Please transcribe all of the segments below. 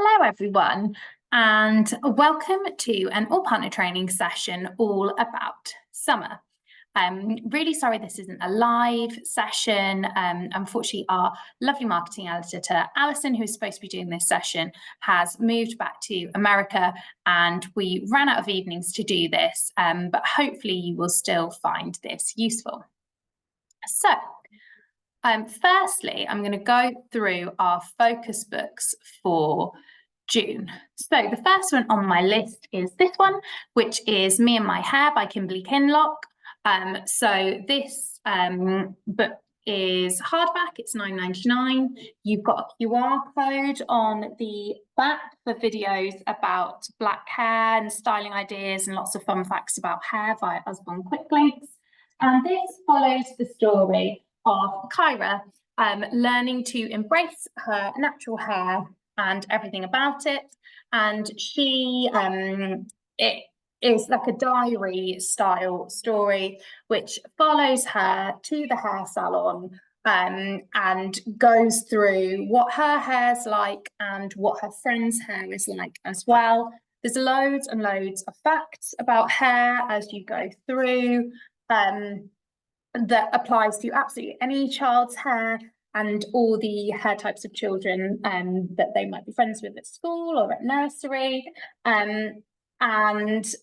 Hello everyone, and welcome to an all partner training session all about summer. Really sorry this isn't a live session. Unfortunately, our lovely marketing editor, Alison, who's supposed to be doing this session, has moved back to America and we ran out of evenings to do this, but hopefully you will still find this useful. So, firstly, I'm going to go through our focus books for June. So the first one on my list is this one, which is Me and My Hair by Kimberly Kinloch. So this book is hardback, it's $9.99. You've got a QR code on the back for videos about black hair and styling ideas and lots of fun facts about hair via Usborne Quick Links. And this follows the story of Kyra learning to embrace her natural hair and everything about it. And she, it is like a diary style story, which follows her to the hair salon and goes through what her hair's like and what her friend's hair is like as well. There's loads and loads of facts about hair as you go through that applies to absolutely any child's hair and all the hair types of children that they might be friends with at school or at nursery. And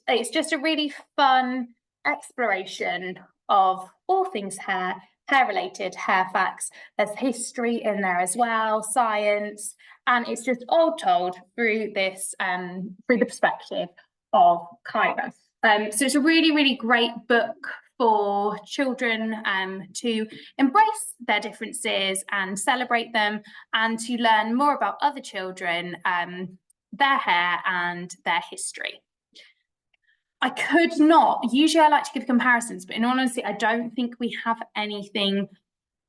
it's just a really fun exploration of all things hair, hair-related, hair facts. There's history in there as well, science, and it's just all told through this, through the perspective of Kyra. So it's a really, really great book for children to embrace their differences and celebrate them and to learn more about other children, their hair and their history. I could not, usually I like to give comparisons, but in all honesty, I don't think we have anything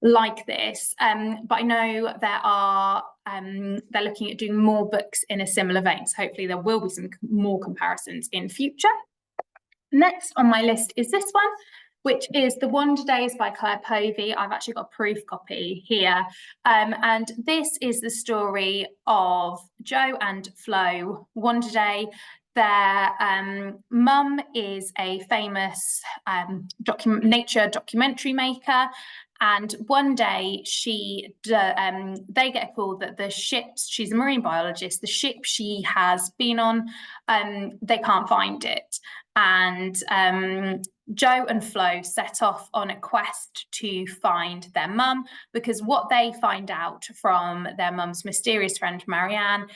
like this. But I know there are, they're looking at doing more books in a similar vein. So hopefully there will be some more comparisons in future. Next on my list is this one, which is The Wonder Days by Claire Povey. I've actually got a proof copy here. And this is the story of Joe and Flo Wonder Day. Their mum is a famous nature documentary maker. And one day they get a call that the ship, she's a marine biologist, the ship she has been on, they can't find it. And Joe and Flo set off on a quest to find their mum, because what they find out from their mum's mysterious friend Marianne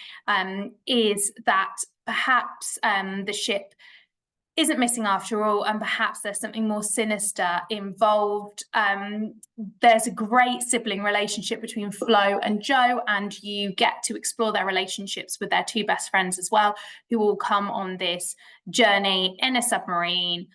is that perhaps the ship isn't missing after all, and perhaps there's something more sinister involved. There's a great sibling relationship between Flo and Joe, and you get to explore their relationships with their two best friends as well, who all come on this journey in a submarine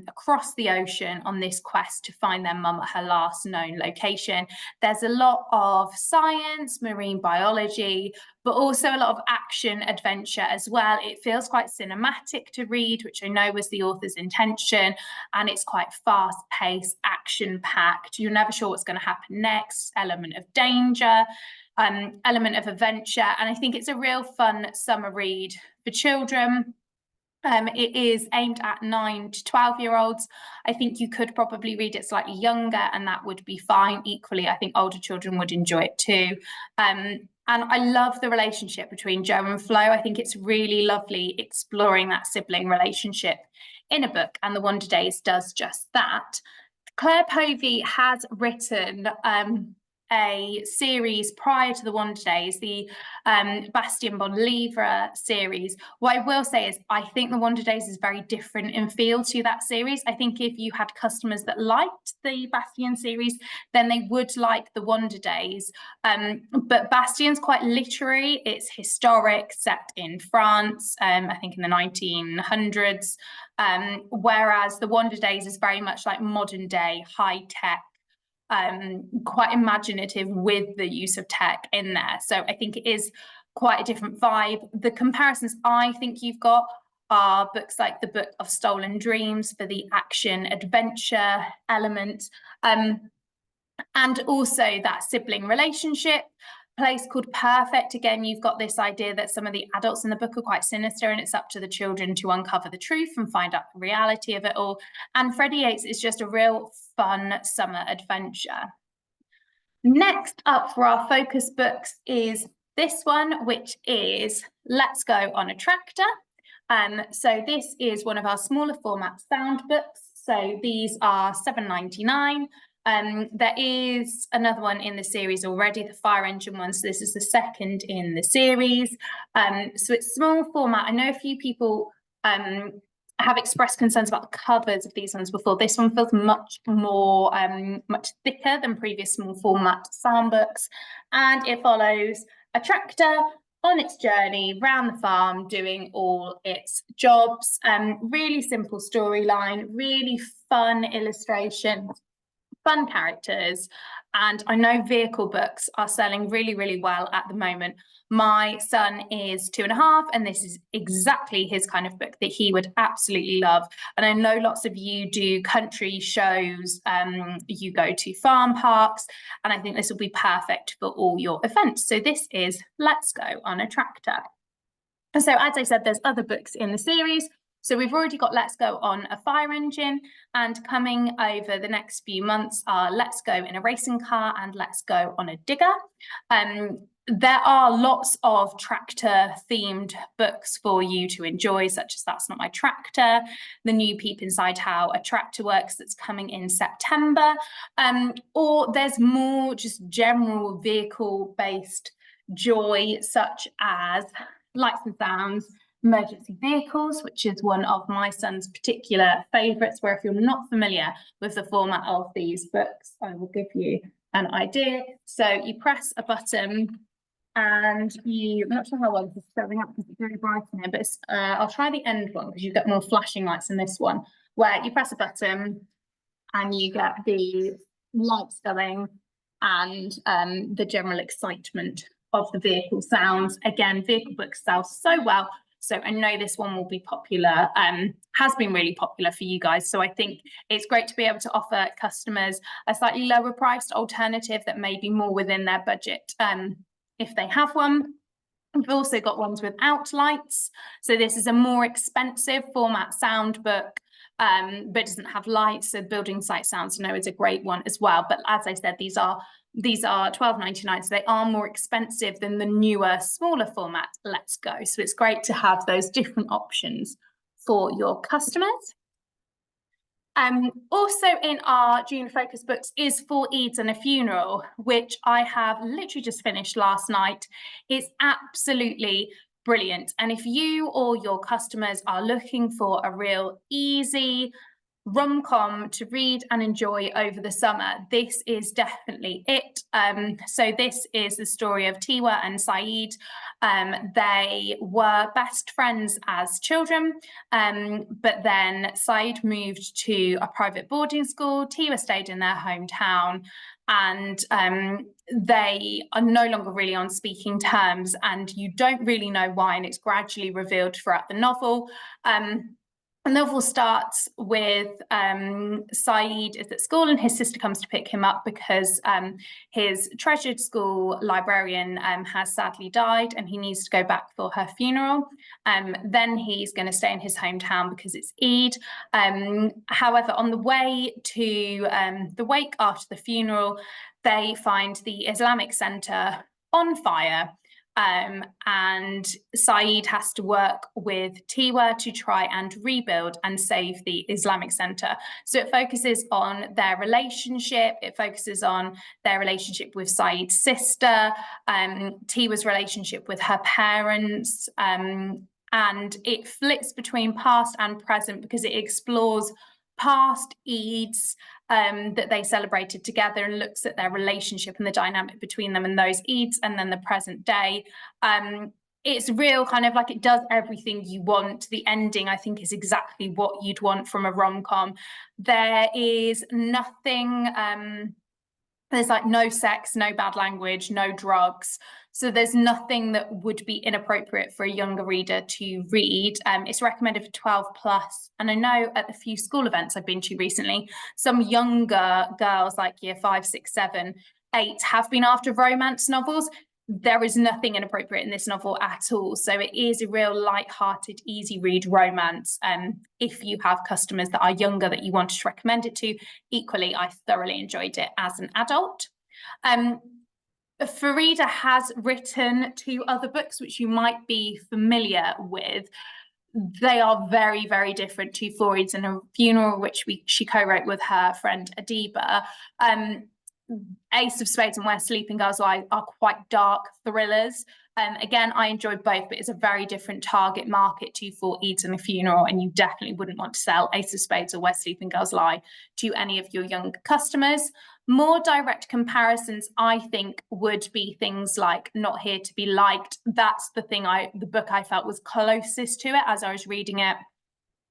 across the ocean on this quest to find their mum at her last known location. There's a lot of science, marine biology, but also a lot of action adventure as well. It feels quite cinematic to read, which I know was the author's intention, and it's quite fast-paced, action-packed. You're never sure what's going to happen next, element of danger, element of adventure, and I think it's a real fun summer read for children. It is aimed at 9 to 12-year-olds. I think you could probably read it slightly younger and that would be fine. Equally, I think older children would enjoy it too. And I love the relationship between Joe and Flo. I think it's really lovely exploring that sibling relationship in a book, and The Wonder Days does just that. Claire Povey has written a series prior to The Wonder Days, the Bastien Bon Livre series. What I will say is I think The Wonder Days is very different in feel to that series. I think if you had customers that liked the Bastien series, then they would like The Wonder Days. But Bastien's quite literary. It's historic, set in France, I think in the 1900s, whereas The Wonder Days is very much like modern day, high tech, quite imaginative with the use of tech in there. So I think it is quite a different vibe. The comparisons I think you've got are books like The Book of Stolen Dreams for the action adventure element, and also that sibling relationship. place called Perfect. Again, you've got this idea that some of the adults in the book are quite sinister, and it's up to the children to uncover the truth and find out the reality of it all. And Freddie Yates is just a real fun summer adventure. Next up for our focus books is this one, which is Let's Go on a Tractor. So this is one of our smaller format sound books. So these are $7.99. There is another one in the series already, the fire engine one. So this is the second in the series. So it's small format. I know a few people have expressed concerns about the covers of these ones before. This one feels much more, much thicker than previous small format sound books. And it follows a tractor on its journey round the farm doing all its jobs. Really simple storyline, really fun illustrations, fun characters. And I know vehicle books are selling really, really well at the moment. My son is 2.5, and this is exactly his kind of book that he would absolutely love. And I know lots of you do country shows, you go to farm parks, and I think this will be perfect for all your events. So this is Let's Go on a Tractor. And so, as I said, there's other books in the series. So we've already got Let's Go on a Fire Engine, and coming over the next few months are Let's Go in a Racing Car and Let's Go on a Digger. There are lots of tractor themed books for you to enjoy, such as That's Not My Tractor, The New Peep Inside How a Tractor Works, that's coming in September, or there's more just general vehicle based joy, such as Lights and Sounds, Emergency Vehicles, which is one of my son's particular favourites, where if you're not familiar with the format of these books, I will give you an idea. So you press a button and I'm not sure how well this is showing up because it's really bright in here, but I'll try the end one because you get more flashing lights in this one, where you press a button and you get the lights going and the general excitement of the vehicle sounds. Again, vehicle books sell so well. So I know this one will be popular, has been really popular for you guys. So I think it's great to be able to offer customers a slightly lower priced alternative that may be more within their budget if they have one. We've also got ones without lights. So this is a more expensive format sound book, but doesn't have lights. So Building Site Sounds, I know, is a great one as well. But as I said, these are $12.99, so they are more expensive than the newer, smaller format Let's Go. So it's great to have those different options for your customers. Also in our June focus books is For Eads and a Funeral, which I have literally just finished last night. It's absolutely brilliant. And if you or your customers are looking for a real easy rom-com to read and enjoy over the summer, this is definitely it. So this is the story of Tiwa and Saeed. They were best friends as children, but then Saeed moved to a private boarding school. Tiwa stayed in their hometown, and they are no longer really on speaking terms, and you don't really know why, and it's gradually revealed throughout the novel. The novel starts with Saeed is at school and his sister comes to pick him up because his treasured school librarian has sadly died and he needs to go back for her funeral. Then he's going to stay in his hometown because it's Eid. However, on the way to the wake after the funeral, they find the Islamic Center on fire. And Saeed has to work with Tiwa to try and rebuild and save the Islamic Center. So it focuses on their relationship. It focuses on their relationship with Saeed's sister, Tiwa's relationship with her parents, and it flips between past and present because it explores past Eids that they celebrated together and looks at their relationship and the dynamic between them and those Eids, and then the present day. It's real kind of like it does everything you want. The ending, I think, is exactly what you'd want from a rom-com. There is nothing, there's like no sex, no bad language, no drugs. So there's nothing that would be inappropriate for a younger reader to read. It's recommended for 12 plus. And I know at the few school events I've been to recently, some younger girls like year 5, 6, 7, 8 have been after romance novels. there is nothing inappropriate in this novel at all. So it is a real light-hearted, easy read romance. If you have customers that are younger that you wanted to recommend it to, equally, I thoroughly enjoyed it as an adult. Farida has written 2 other books, which you might be familiar with. They are very, very different to Four Eves and a Funeral, which she co-wrote with her friend Adiba. Ace of Spades and Where Sleeping Girls Lie are quite dark thrillers. Again, I enjoyed both, but it's a very different target market to Four Eves and a Funeral, and you definitely wouldn't want to sell Ace of Spades or Where Sleeping Girls Lie to any of your young customers. More direct comparisons, I think, would be things like Not Here to Be Liked. That's the book I felt was closest to it as I was reading it.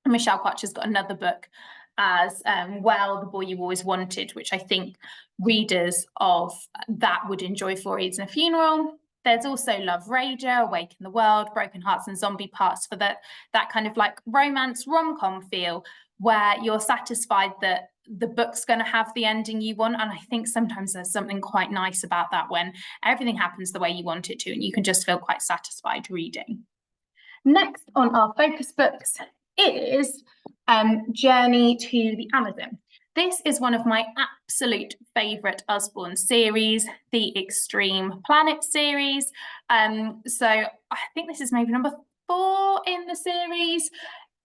Michelle Quach has got another book as well, The Boy You Always Wanted, which I think readers of that would enjoy Four Eves and a Funeral. There's also Love Rager, Awake in the World, Broken Hearts and Zombie Parts for that kind of like romance rom-com feel where you're satisfied that the book's going to have the ending you want. And I think sometimes there's something quite nice about that when everything happens the way you want it to and you can just feel quite satisfied reading. Next on our focus books is Journey to the Amazon. This is one of my absolute favourite Usborne series, the Extreme Planet series. So I think this is maybe number 4 in the series.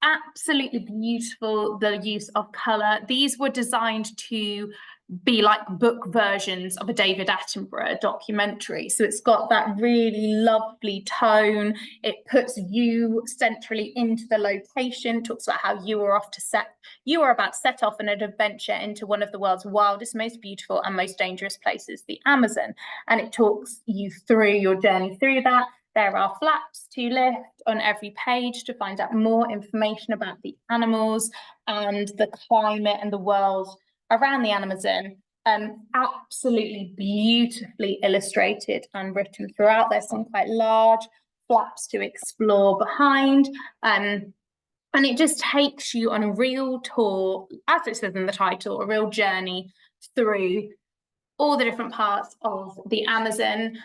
Absolutely beautiful, the use of colour. These were designed to be like book versions of a David Attenborough documentary. So it's got that really lovely tone. It puts you centrally into the location, talks about how you were about to set off on an adventure into one of the world's wildest, most beautiful and most dangerous places, the Amazon. And it talks you through your journey through that. There are flaps to lift on every page to find out more information about the animals and the climate and the world around the Amazon. Absolutely beautifully illustrated and written throughout. There's some quite large flaps to explore behind. And it just takes you on a real tour, as it says in the title, a real journey through all the different parts of the Amazon,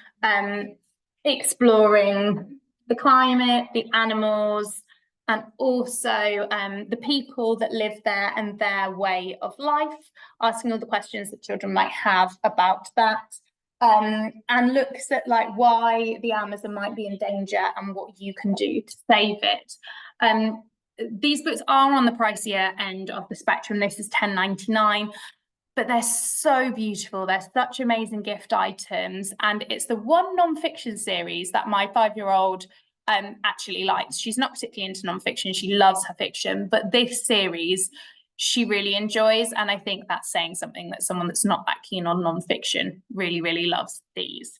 exploring the climate, the animals, and also the people that live there and their way of life, asking all the questions that children might have about that, and looks at like why the Amazon might be in danger and what you can do to save it. These books are on the pricier end of the spectrum. This is £10.99. But they're so beautiful. They're such amazing gift items. And it's the one non-fiction series that my 5-year-old actually likes. She's not particularly into non-fiction. She loves her fiction. But this series, she really enjoys. And I think that's saying something, that someone that's not that keen on non-fiction really, really loves these.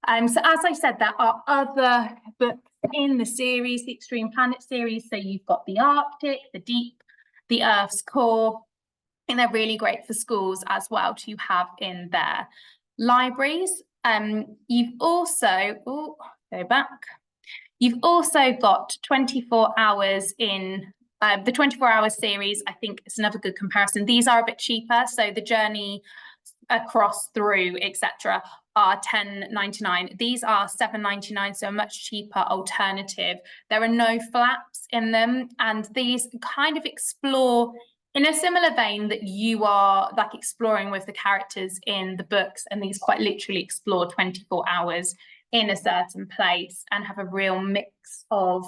So as I said, there are other books in the series, the Extreme Planet series. So you've got the Arctic, the Deep, the Earth's Core. And they're really great for schools as well to have in their libraries. You've also, go back. You've also got 24 hours in the 24 hours series. I think it's another good comparison. These are a bit cheaper. So the journey across, through, etc. are £10.99. These are £7.99, so a much cheaper alternative. There are no flaps in them, and these kind of explore in a similar vein that you are like exploring with the characters in the books, and these quite literally explore 24 hours in a certain place and have a real mix of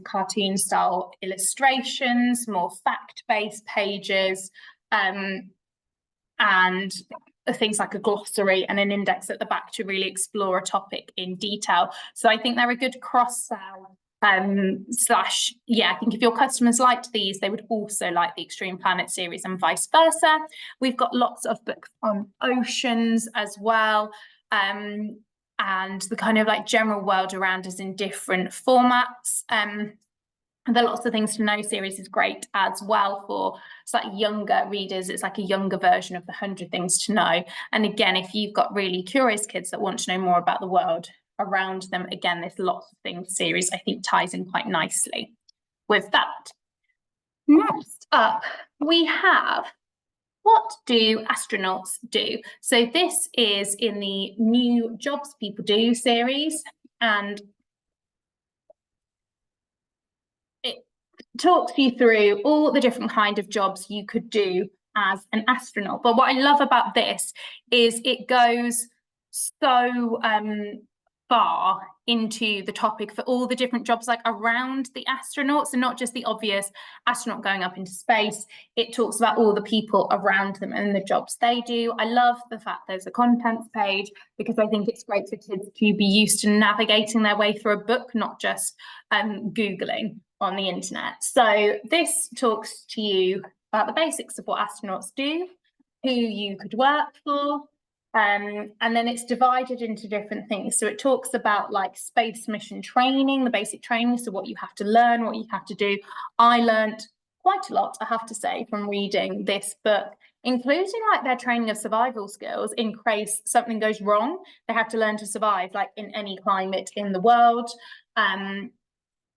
cartoon style illustrations, more fact-based pages, and things like a glossary and an index at the back to really explore a topic in detail. So I think they're a good cross-sell. I think if your customers liked these, they would also like the Extreme Planet series and vice versa. We've got lots of books on oceans as well, and the kind of like general world around us in different formats. The Lots of Things to Know series is great as well for slightly younger readers. It's like a younger version of the 100 Things to Know. And again, if you've got really curious kids that want to know more about the world around them, again, this Lots of Things series I think ties in quite nicely with that. Next up, we have what do astronauts do? So this is in the new Jobs People Do series, and it talks you through all the different kind of jobs you could do as an astronaut. But what I love about this is it goes so far into the topic for all the different jobs like around the astronauts, and not just the obvious astronaut going up into space. It talks about all the people around them and the jobs they do. I love the fact there's a contents page, because I think it's great for kids to be used to navigating their way through a book, not just Googling on the internet. So this talks to you about the basics of what astronauts do, who you could work for, and then it's divided into different things. So it talks about like space mission training, the basic training, so what you have to learn, what you have to do. I learned quite a lot, I have to say, from reading this book, including like their training of survival skills in case something goes wrong. They have to learn to survive like in any climate in the world.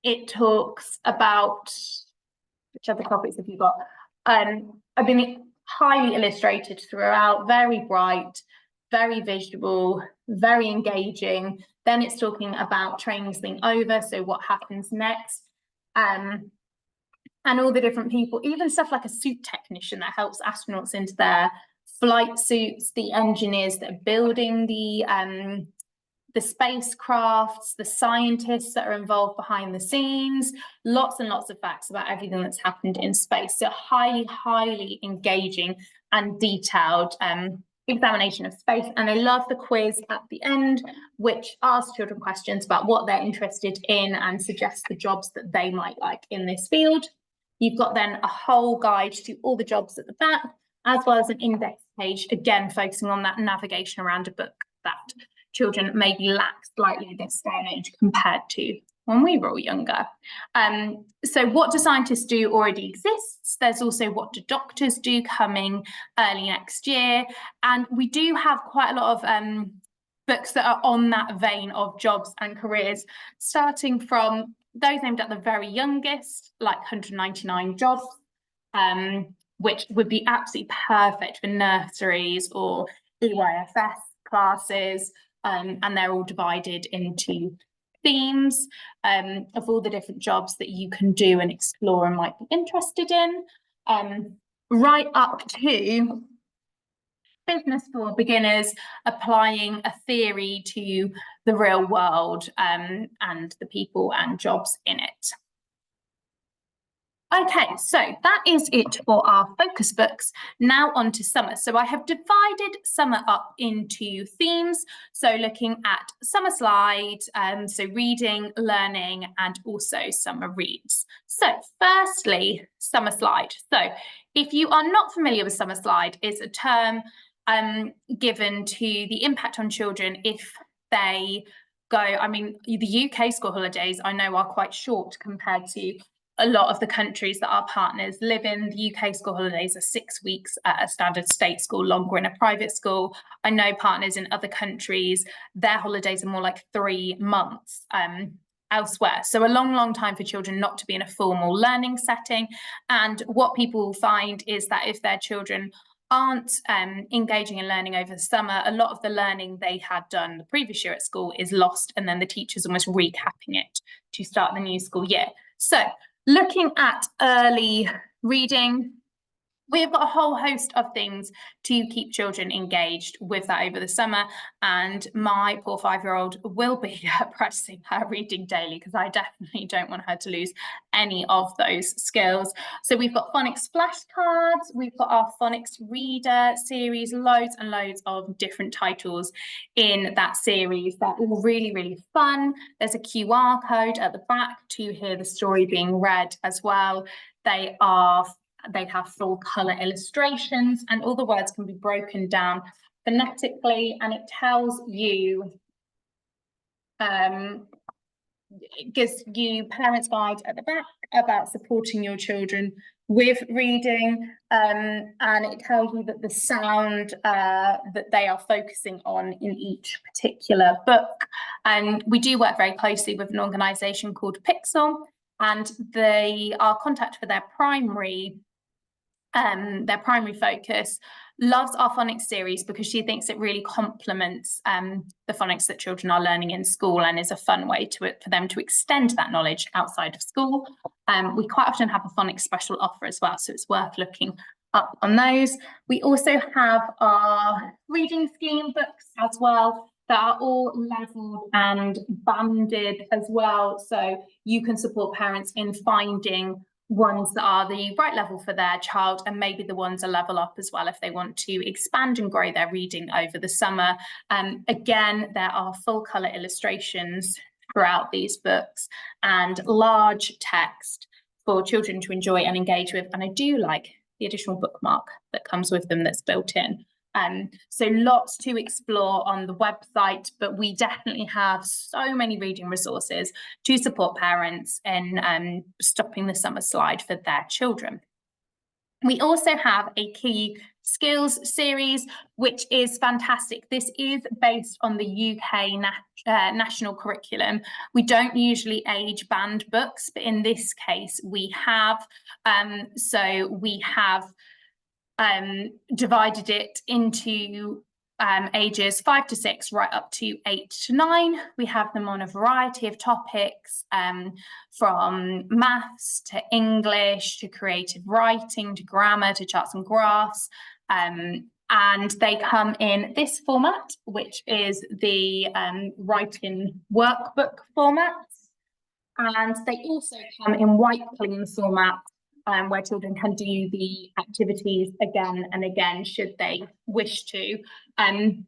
It talks about, which other topics have you got? I've been highly illustrated throughout, very bright, very visual, very engaging. Then it's talking about trainings being over, so what happens next, and all the different people, even stuff like a suit technician that helps astronauts into their flight suits, the engineers that are building the spacecrafts, the scientists that are involved behind the scenes, lots and lots of facts about everything that's happened in space. So highly, highly engaging and detailed examination of space. And I love the quiz at the end, which asks children questions about what they're interested in and suggests the jobs that they might like in this field. You've got then a whole guide to all the jobs at the back, as well as an index page, again, focusing on that navigation around a book that children maybe lack slightly this day and age compared to when we were all younger. So what do scientists do already exists. There's also what do doctors do coming early next year. And we do have quite a lot of books that are on that vein of jobs and careers, starting from those aimed at the very youngest, like 199 Jobs, which would be absolutely perfect for nurseries or EYFS classes. And they're all divided into themes of all the different jobs that you can do and explore and might be interested in, right up to business for beginners, applying a theory to the real world and the people and jobs in it. Okay, so that is it for our focus books. Now on to summer. So I have divided summer up into themes. So looking at summer slide, so reading, learning, and also summer reads. So firstly, summer slide. So if you are not familiar with summer slide, it's a term given to the impact on children if they go, I mean, the UK school holidays I know are quite short compared to a lot of the countries that our partners live in. The UK school holidays are 6 weeks at a standard state school, longer in a private school. I know partners in other countries, their holidays are more like 3 months elsewhere. So a long, long time for children not to be in a formal learning setting. And what people find is that if their children aren't engaging in learning over the summer, a lot of the learning they had done the previous year at school is lost, and then the teacher's almost recapping it to start the new school year. So looking at early reading, we've got a whole host of things to keep children engaged with that over the summer, and my poor 5-year-old will be practicing her reading daily because I definitely don't want her to lose any of those skills. So we've got phonics flashcards, we've got our phonics reader series, loads and loads of different titles in that series. They're all really, really fun. There's a QR code at the back to hear the story being read as well. They have full colour illustrations, and all the words can be broken down phonetically, and it tells you, it gives you parents' guide at the back about supporting your children with reading, and it tells you that the sound that they are focusing on in each particular book. And we do work very closely with an organisation called Pixel, and our contact for their primary their primary focus, loves our phonics series because she thinks it really complements the phonics that children are learning in school and is a fun way for them to extend that knowledge outside of school. We quite often have a phonics special offer as well, so it's worth looking up on those. We also have our reading scheme books as well that are all leveled and banded as well, so you can support parents in finding ones that are the right level for their child, and maybe the ones a level up as well if they want to expand and grow their reading over the summer. Again, there are full colour illustrations throughout these books and large text for children to enjoy and engage with, and I do like the additional bookmark that comes with them that's built in. So lots to explore on the website, but we definitely have so many reading resources to support parents in stopping the summer slide for their children. We also have a key skills series, which is fantastic. This is based on the UK national curriculum. We don't usually age band books, but in this case we have. So we have divided it into ages 5 to 6 right up to 8 to 9. We have them on a variety of topics, from maths to English to creative writing to grammar to charts and graphs, and they come in this format, which is the writing workbook format, and they also come in white clean format, where children can do the activities again and again should they wish to.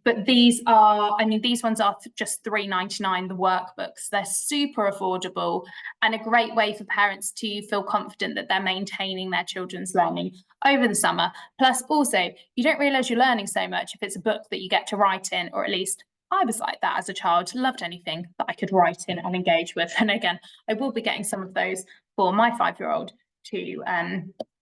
But these are, I mean, these ones are just £3.99, the workbooks. They're super affordable and a great way for parents to feel confident that they're maintaining their children's learning over the summer. Plus, also, you don't realise you're learning so much if it's a book that you get to write in, or at least I was like that as a child, loved anything that I could write in and engage with. And again, I will be getting some of those for my 5-year-old to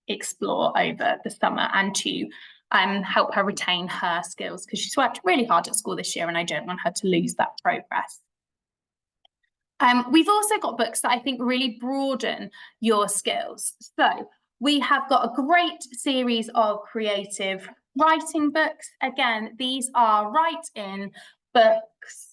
explore over the summer and to help her retain her skills, because she's worked really hard at school this year and I don't want her to lose that progress. We've also got books that I think really broaden your skills. So we have got a great series of creative writing books. Again, these are write-in books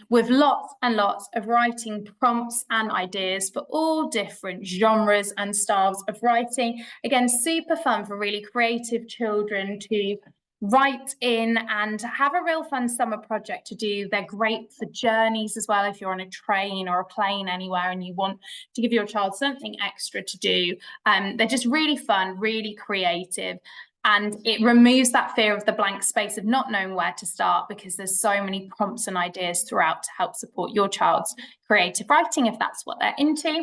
with lots and lots of writing prompts and ideas for all different genres and styles of writing. Again, super fun for really creative children to write in and have a real fun summer project to do. They're great for journeys as well, if you're on a train or a plane anywhere and you want to give your child something extra to do. They're just really fun, really creative. And it removes that fear of the blank space of not knowing where to start, because there's so many prompts and ideas throughout to help support your child's creative writing if that's what they're into.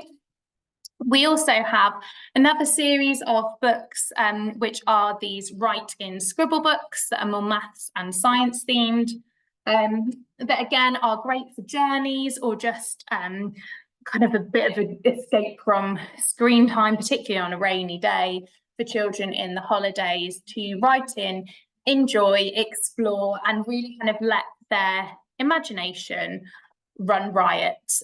We also have another series of books, which are these write-in scribble books that are more maths and science themed, that again are great for journeys or just kind of a bit of an escape from screen time, particularly on a rainy day, for children in the holidays to write in, enjoy, explore, and really kind of let their imagination run riot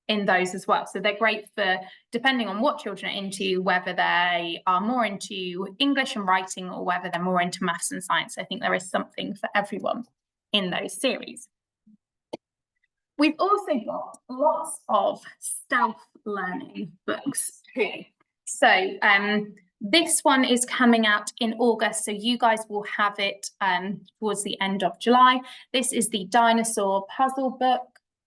in those as well. So they're great for, depending on what children are into, whether they are more into English and writing or whether they're more into maths and science. I think there is something for everyone in those series. We've also got lots of self-learning books too. So this one is coming out in August, so you guys will have it towards the end of July. This is the Dinosaur Puzzle Book,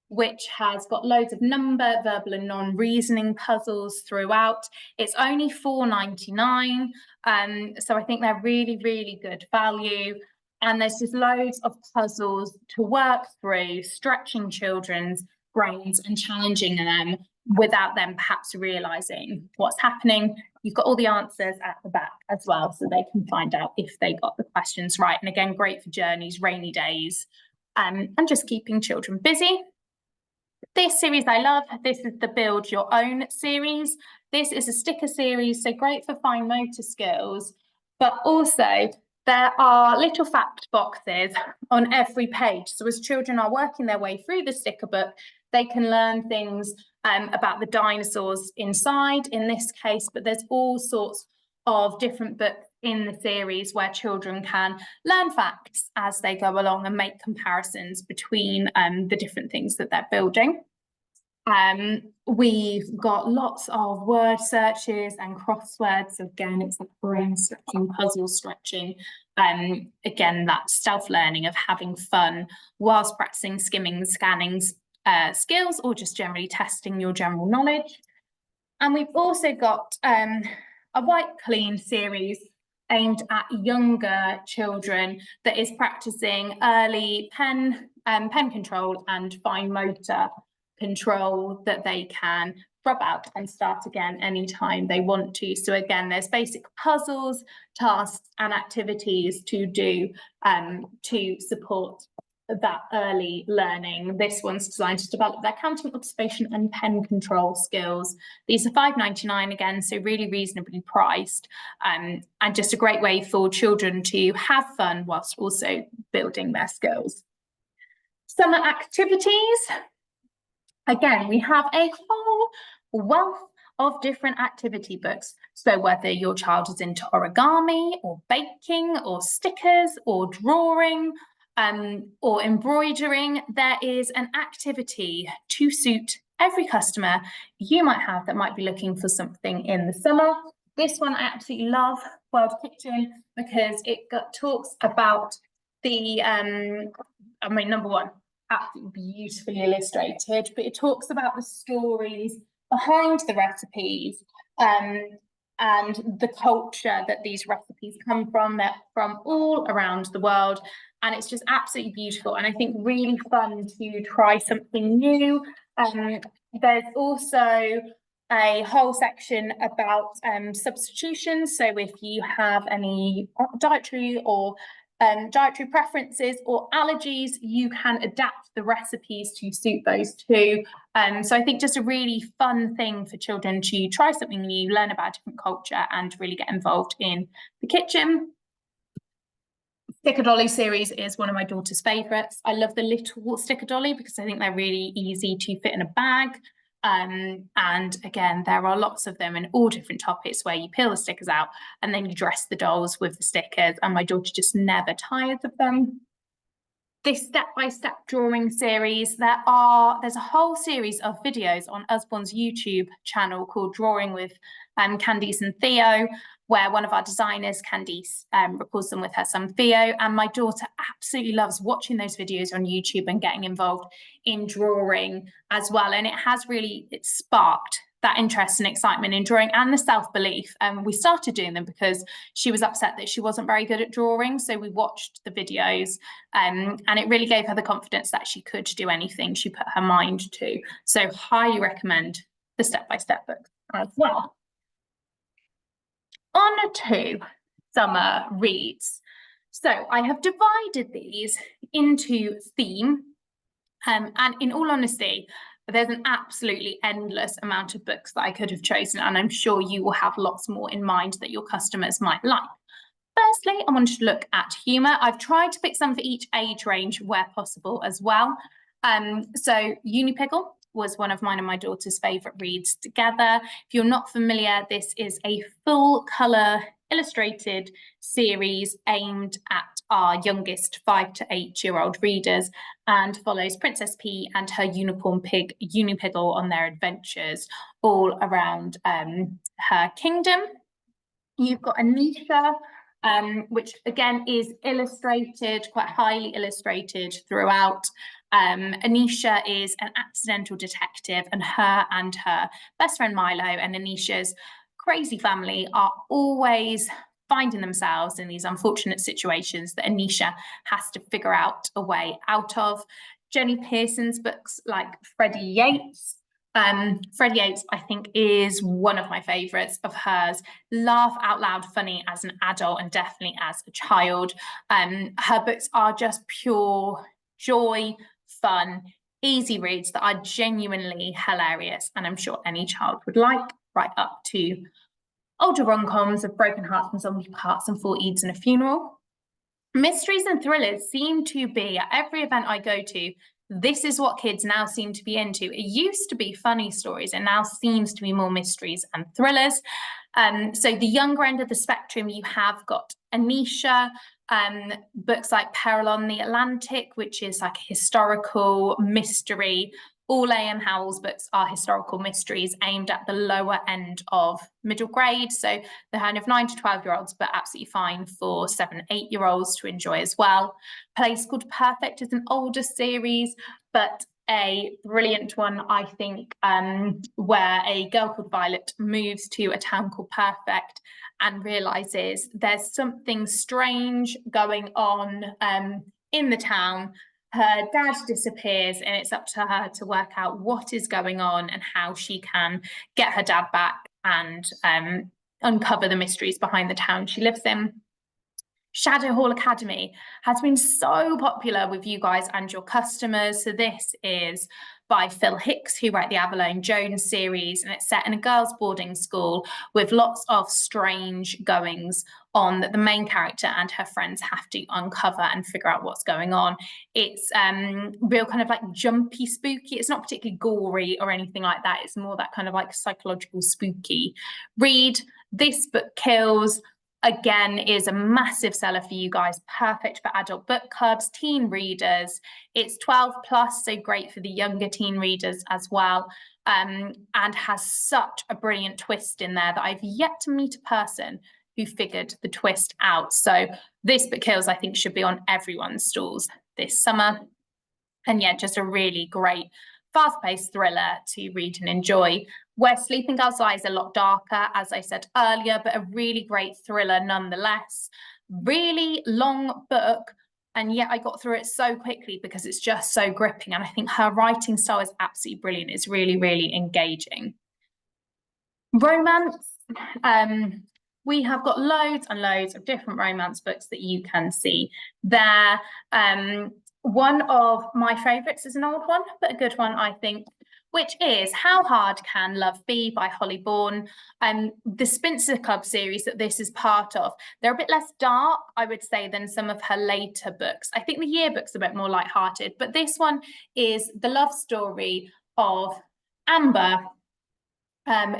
which has got loads of number, verbal and non-reasoning puzzles throughout. It's only £4.99, so I think they're really, really good value. And there's just loads of puzzles to work through, stretching children's brains and challenging them without them perhaps realising what's happening. You've got all the answers at the back as well, so they can find out if they got the questions right. And again, great for journeys, rainy days, and just keeping children busy. This series I love. This is the Build Your Own series. This is a sticker series, so great for fine motor skills, but also there are little fact boxes on every page. So as children are working their way through the sticker book, they can learn things about the dinosaurs inside in this case, but there's all sorts of different books in the series where children can learn facts as they go along and make comparisons between the different things that they're building. We've got lots of word searches and crosswords. Again, it's like brain stretching, puzzle stretching. Again, that self-learning of having fun whilst practicing skimming, scanning skills, or just generally testing your general knowledge. And we've also got a Wipe Clean series aimed at younger children that is practicing early pen control and fine motor control that they can rub out and start again anytime they want to. So again, there's basic puzzles, tasks and activities to do to support that early learning. This one's designed to develop their counting, observation and pen control skills. These are £5.99 again, so really reasonably priced, and just a great way for children to have fun whilst also building their skills. Summer activities. Again, we have a whole wealth of different activity books. So whether your child is into origami or baking or stickers or drawing or embroidering, there is an activity to suit every customer you might have that might be looking for something in the summer. This one I absolutely love, World Kitchen, because it talks about the, number one, absolutely beautifully illustrated, but it talks about the stories behind the recipes and the culture that these recipes come from. They're from all around the world, and it's just absolutely beautiful, and I think really fun to try something new. There's also a whole section about substitutions. So if you have any dietary preferences or allergies, you can adapt the recipes to suit those too. So I think just a really fun thing for children to try something new, learn about a different culture and really get involved in the kitchen. Sticker Dolly series is one of my daughter's favourites. I love the little sticker dolly because I think they're really easy to fit in a bag. And again, there are lots of them in all different topics where you peel the stickers out and then you dress the dolls with the stickers, and my daughter just never tires of them. This step-by-step drawing series, there's a whole series of videos on Usborne's YouTube channel called Drawing with Candice and Theo, where one of our designers, Candice, records them with her son Theo, and my daughter absolutely loves watching those videos on YouTube and getting involved in drawing as well. And it sparked that interest and excitement in drawing and the self-belief. We started doing them because she was upset that she wasn't very good at drawing, so we watched the videos, and it really gave her the confidence that she could do anything she put her mind to. So highly recommend the step-by-step books as well. On to summer reads. So I have divided these into theme, and in all honesty, there's an absolutely endless amount of books that I could have chosen, and I'm sure you will have lots more in mind that your customers might like. Firstly, I wanted to look at humour. I've tried to pick some for each age range where possible as well. So Unipiggle was one of mine and my daughter's favourite reads together. If you're not familiar, this is a full colour illustrated series aimed at our youngest 5 to 8 year old readers, and follows Princess P and her unicorn pig Unipiggle on their adventures all around her kingdom. You've got Anisha, which again is illustrated, quite highly illustrated throughout. Anisha is an accidental detective, and her best friend Milo and Anisha's crazy family are always finding themselves in these unfortunate situations that Anisha has to figure out a way out of. Jenny Pearson's books like Freddie Yates. Freddie Yates, I think, is one of my favourites of hers. Laugh out loud funny as an adult and definitely as a child. Her books are just pure joy, fun, easy reads that are genuinely hilarious, and I'm sure any child would like, right up to older rom-coms of Broken Hearts and Zombie Parts and 4 Eves and a Funeral. Mysteries and thrillers seem to be, at every event I go to, This is what kids now seem to be into. It used to be funny stories, and now seems to be more mysteries and thrillers. So the younger end of the spectrum, you have got Anisha, books like Peril on the Atlantic, which is like a historical mystery. All A.M. Howell's books are historical mysteries aimed at the lower end of middle grade. So the kind of 9 to 12-year-olds, but absolutely fine for 7, 8-year-olds to enjoy as well. Place Called Perfect is an older series, but a brilliant one, I think, where a girl called Violet moves to a town called Perfect and realizes there's something strange going on in the town. Her dad disappears, and it's up to her to work out what is going on and how she can get her dad back and uncover the mysteries behind the town she lives in. Shadow Hall Academy has been so popular with you guys and your customers. So this is by Phil Hicks, who wrote the Avalone Jones series, and it's set in a girls' boarding school with lots of strange goings on that the main character and her friends have to uncover and figure out what's going on. It's real kind of like jumpy, spooky. It's not particularly gory or anything like that. It's more that kind of like psychological spooky read. This book kills. Again, is a massive seller for you guys, perfect for adult book clubs, teen readers. It's 12 plus, so great for the younger teen readers as well, and has such a brilliant twist in there that I've yet to meet a person who figured the twist out. So this book kills, I think, should be on everyone's stalls this summer. And yeah, just a really great fast-paced thriller to read and enjoy. Where Sleeping Girls Lie is a lot darker, as I said earlier, but a really great thriller nonetheless. Really long book, and yet I got through it so quickly because it's just so gripping. And I think her writing style is absolutely brilliant. It's really, really engaging. Romance. We have got loads and loads of different romance books that you can see there. One of my favourites is an old one, but a good one, I think, which is How Hard Can Love Be by Holly Bourne. The Spinster Club series that this is part of, they're a bit less dark, I would say, than some of her later books. I think the yearbook's a bit more lighthearted, but this one is the love story of Amber,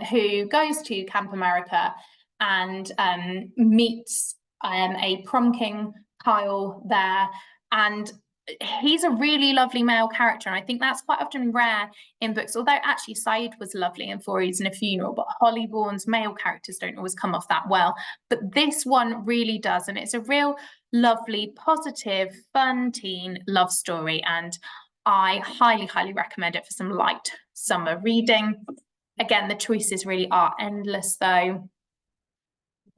who goes to Camp America and meets a prom king, Kyle, there. And he's a really lovely male character, and I think that's quite often rare in books, although actually Said was lovely in 4 Eves and a Funeral, but Holly Bourne's male characters don't always come off that well. But this one really does, and it's a real lovely, positive, fun teen love story, and I highly, highly recommend it for some light summer reading. Again, the choices really are endless though.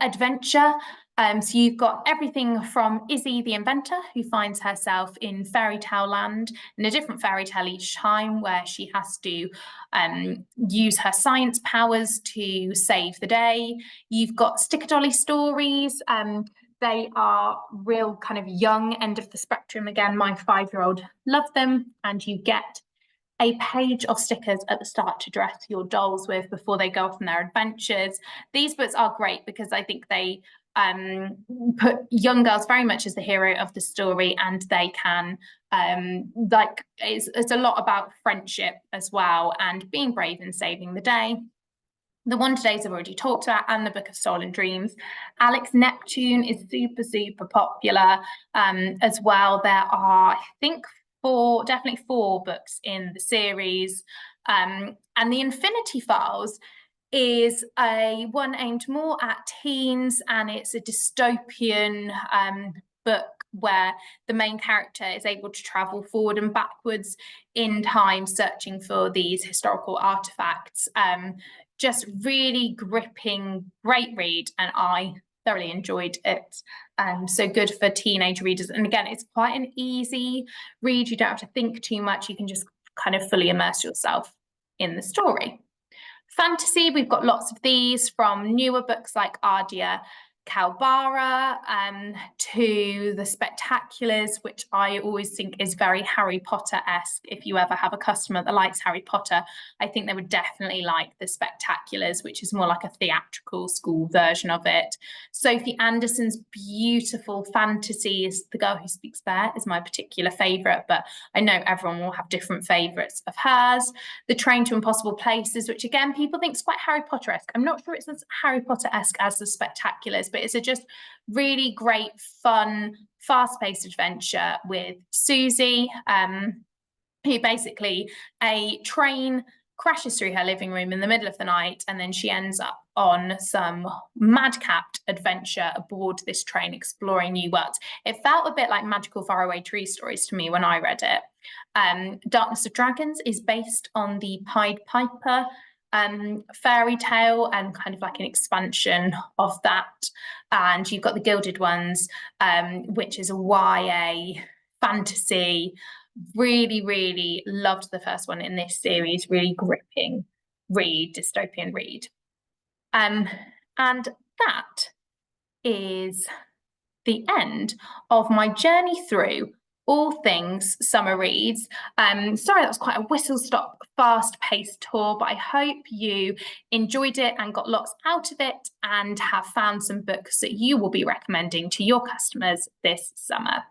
Adventure. So you've got everything from Izzy the inventor, who finds herself in fairy tale land, in a different fairy tale each time, where she has to use her science powers to save the day. You've got Sticker Dolly stories. They are real kind of young end of the spectrum. Again, my 5-year-old loved them, and you get a page of stickers at the start to dress your dolls with before they go off on their adventures. These books are great because I think they put young girls very much as the hero of the story, and they can it's a lot about friendship as well and being brave and saving the day. The Wonder Days I've already talked about, and the Book of Stolen Dreams. Alex Neptune is super, super popular as well. There are, I think, definitely four books in the series. And The Infinity Files is a one aimed more at teens, and it's a dystopian book where the main character is able to travel forward and backwards in time searching for these historical artifacts. Just really gripping, great read, and I thoroughly enjoyed it. So good for teenage readers. And again, it's quite an easy read. You don't have to think too much. You can just kind of fully immerse yourself in the story. Fantasy, we've got lots of these, from newer books like Ardia Kalbara, to the Spectaculars, which I always think is very Harry Potter-esque. If you ever have a customer that likes Harry Potter, I think they would definitely like the Spectaculars, which is more like a theatrical school version of it. Sophie Anderson's beautiful fantasy is The Girl Who Speaks Bear is my particular favourite, but I know everyone will have different favourites of hers. The Train to Impossible Places, which again, people think is quite Harry Potter-esque. I'm not sure it's as Harry Potter-esque as the Spectaculars, but it's a just really great, fun, fast-paced adventure with Susie, who basically a train crashes through her living room in the middle of the night, and then she ends up on some madcapped adventure aboard this train exploring new worlds. It felt a bit like Magical Faraway Tree Stories to me when I read it. Darkness of Dragons is based on the Pied Piper fairy tale and kind of like an expansion of that. And you've got the Gilded Ones, which is a YA fantasy. Really, really loved the first one in this series. Really gripping read, dystopian read. And that is the end of my journey through all things summer reads. Sorry, that was quite a whistle-stop, fast-paced tour, but I hope you enjoyed it and got lots out of it and have found some books that you will be recommending to your customers this summer.